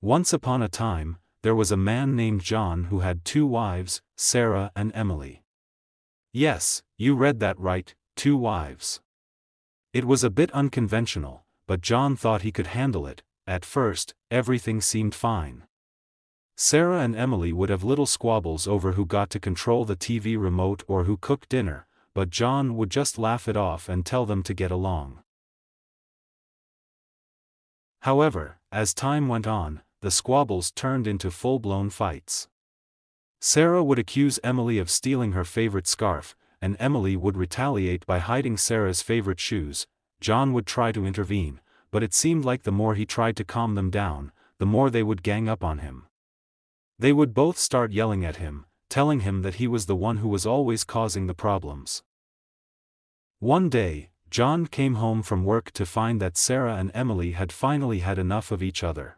Once upon a time, there was a man named John who had two wives, Sarah and Emily. Yes, you read that right, two wives. It was a bit unconventional, but John thought he could handle it. At first, everything seemed fine. Sarah and Emily would have little squabbles over who got to control the TV remote or who cooked dinner, but John would just laugh it off and tell them to get along. However, as time went on, the squabbles turned into full-blown fights. Sarah would accuse Emily of stealing her favorite scarf, and Emily would retaliate by hiding Sarah's favorite shoes. John would try to intervene, but it seemed like the more he tried to calm them down, the more they would gang up on him. They would both start yelling at him, telling him that he was the one who was always causing the problems. One day, John came home from work to find that Sarah and Emily had finally had enough of each other.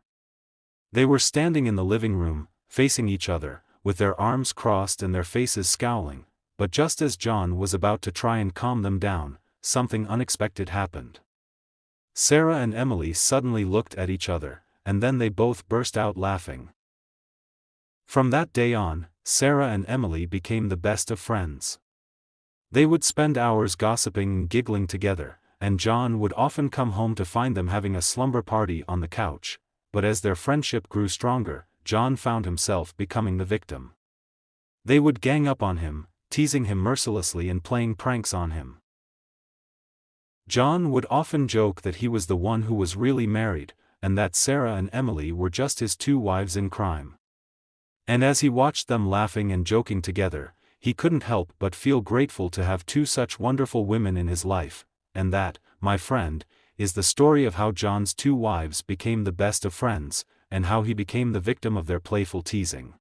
They were standing in the living room, facing each other, with their arms crossed and their faces scowling, but just as John was about to try and calm them down, something unexpected happened. Sarah and Emily suddenly looked at each other, and then they both burst out laughing. From that day on, Sarah and Emily became the best of friends. They would spend hours gossiping and giggling together, and John would often come home to find them having a slumber party on the couch. But as their friendship grew stronger, John found himself becoming the victim. They would gang up on him, teasing him mercilessly and playing pranks on him. John would often joke that he was the one who was really married, and that Sarah and Emily were just his two wives in crime. And as he watched them laughing and joking together, he couldn't help but feel grateful to have two such wonderful women in his life, and that, my friend, is the story of how John's two wives became the best of friends, and how he became the victim of their playful teasing.